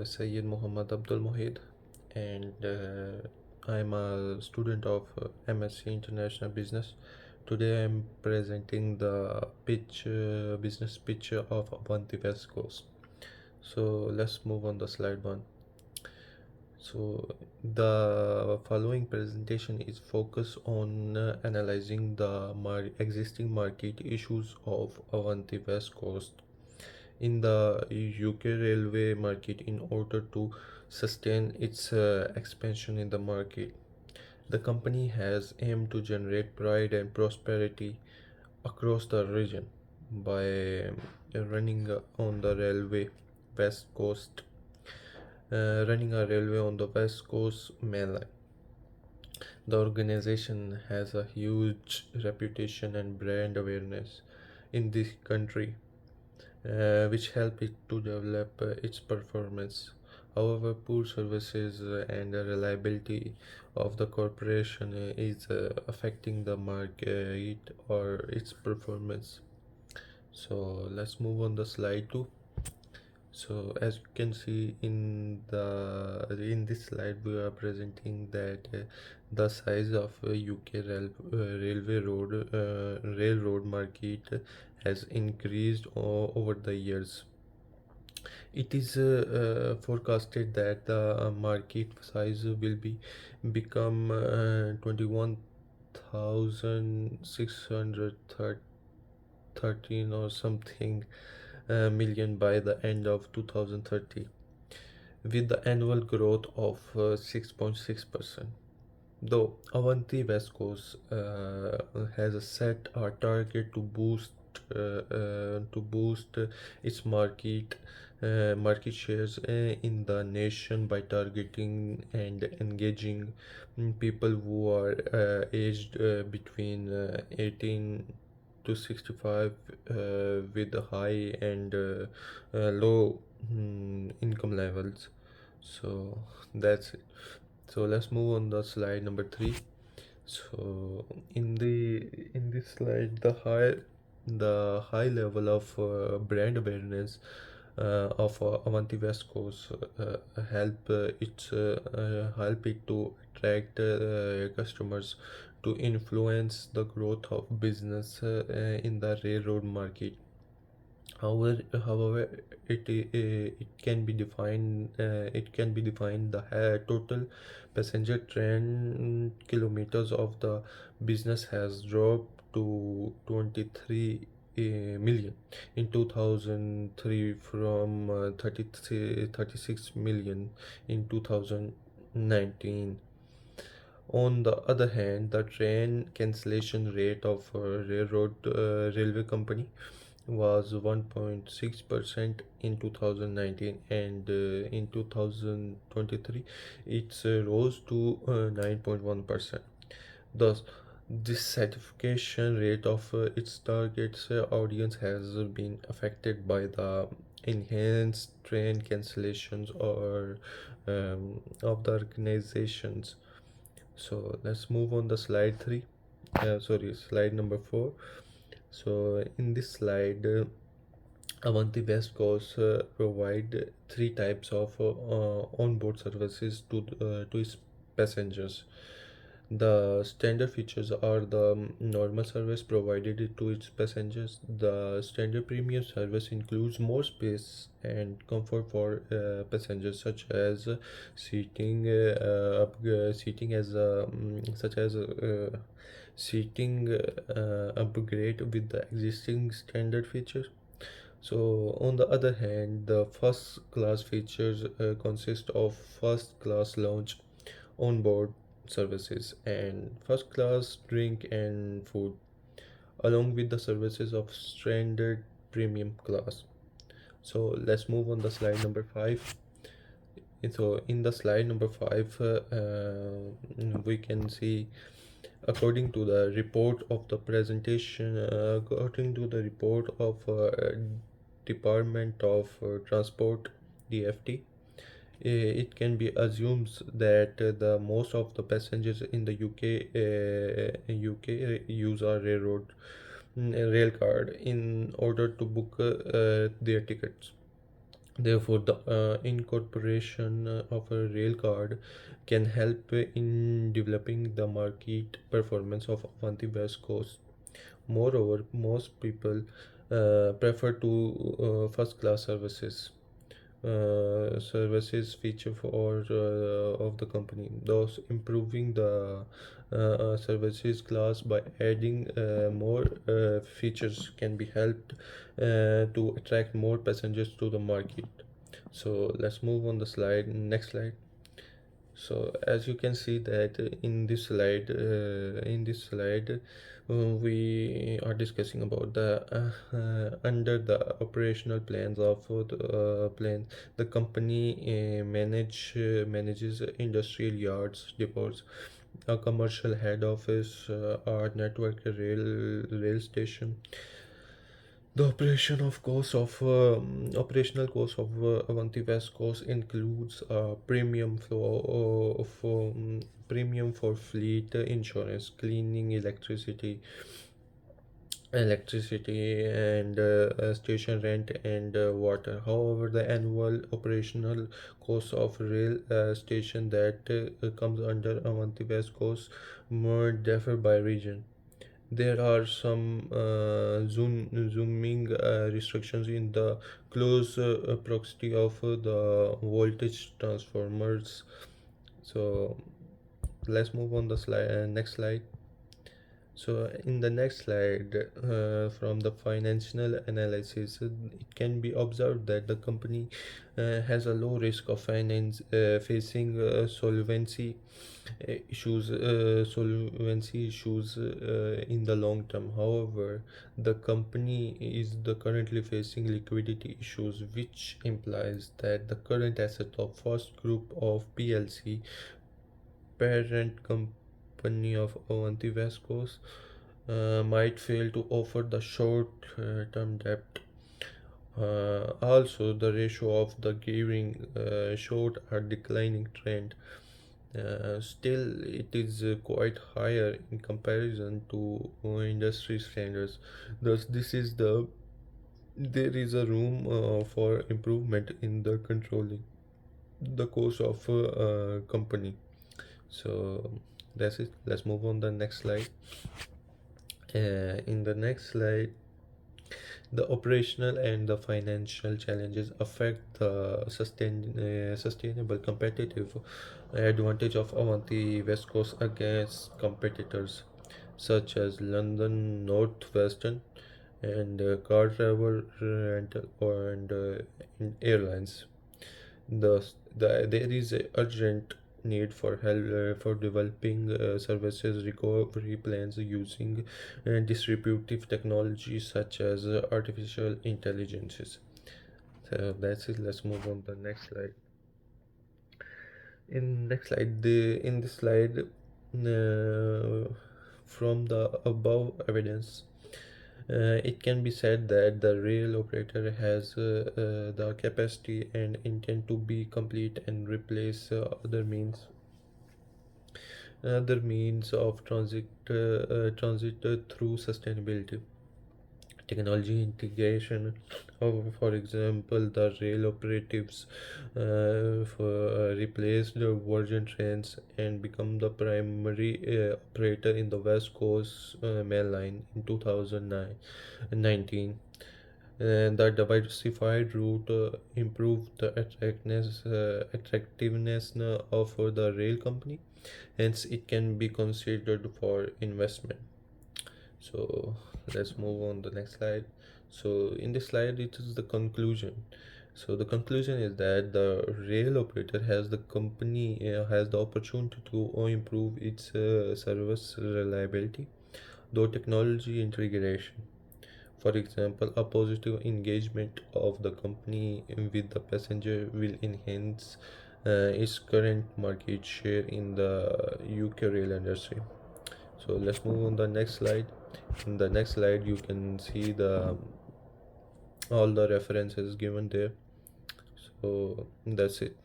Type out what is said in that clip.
Sayyid Muhammad Abdul Mohid, and I'm a student of MSc International Business. Today I'm presenting the business pitch of Avanti West Coast. So let's move on the slide one. So the following presentation is focused on analyzing the existing market issues of Avanti West Coast in the UK railway market in order to sustain its expansion in the market. The company has aimed to generate pride and prosperity across the region by running on the railway west coast, running a railway on the west coast mainline. The organization has a huge reputation and brand awareness in this country, which help it to develop its performance. However, poor services and the reliability of the corporation is affecting the market or its performance. So let's move on the slide 2. So as you can see in this slide, we are presenting that the size of UK railway railroad market has increased over the years. It is forecasted that the market size will become 21,613 or something million by the end of 2030, with the annual growth of 6.6%. Though Avanti West Coast has set a target to boost its market shares in the nation by targeting and engaging people who are aged between 18 to 65 with high and low income levels. So that's it. So let's move on the slide number 3. So in this slide, the high level of brand awareness of Avanti West Coast help it to attract customers, to influence the growth of business in the railroad market. However, it can be defined the total passenger train kilometers of the business has dropped to 23 million in 2003 from 36 million in 2019. On the other hand, the train cancellation rate of railway company was 1.6% in 2019, and in 2023 it rose to 9.1%. Thus, this satisfaction rate of its target audience has been affected by the enhanced train cancellations or of the organizations. So let's move on the slide 3. Sorry, slide number 4. So in this slide, Avanti West Coast provide three types of onboard services to its passengers. The standard features are the normal service provided to its passengers. The standard premium service includes more space and comfort for passengers, such as seating as such as seating upgrade with the existing standard features. So, on the other hand, the first class features consist of first class lounge, onboard services, and first class drink and food, along with the services of standard premium class. So, let's move on the slide number 5. So, in the slide number 5, we can see, according to the report of the presentation, according to the report of Department of Transport (DFT), it can be assumed that the most of the passengers in the UK use a rail card in order to book their tickets. Therefore, the incorporation of a rail card can help in developing the market performance of Avanti West Coast. Moreover, most people prefer to first class services feature for of the company, thus improving the services class by adding more features can be helped to attract more passengers to the market. So let's move on the slide next slide. So as you can see that we are discussing about the under the operational plans of the plan. The company manages industrial yards, depots, a commercial head office, a network rail station. The operational cost of Avanti West Coast includes premium for fleet insurance, cleaning, electricity and station rent and water. However, the annual operational cost of rail station that comes under Avanti West Coast more differ by region. There are some zooming restrictions in the close proximity of the voltage transformers. So let's move on the next slide. So in the next slide, from the financial analysis, it can be observed that the company has a low risk of facing solvency issues in the long term. However, the company is the currently facing liquidity issues, which implies that the current asset of first group of PLC, parent company of Avanti West Coast, might fail to offer the short term debt. Also, the ratio of the gearing showed a declining trend. Still, it is quite higher in comparison to industry standards. Thus, there is a room for improvement in the controlling the course of company. So that's it. Let's move on the next slide. In the next slide, the operational and the financial challenges affect the sustainable competitive advantage of Avanti West Coast against competitors such as London Northwestern and car travel rental and airlines. There is a urgent need for help for developing services recovery plans using distributive technology such as artificial intelligences. So that's it. Let's move on to the next slide. In this slide, from the above evidence, it can be said that the rail operator has the capacity and intent to be complete and replace other means of transit through sustainability technology integration. For example, the rail operatives replaced the Virgin trains and become the primary operator in the West Coast Main Line in 2019. And the diversified route improved the attractiveness of the rail company. Hence, it can be considered for investment. So let's move on the next slide. So in this slide, it is the conclusion. So the conclusion is that the rail operator has the opportunity to improve its service reliability, though technology integration. For example, a positive engagement of the company with the passenger will enhance its current market share in the UK rail industry. So let's move on the next slide. In the next slide, you can see the all the references given there. So that's it.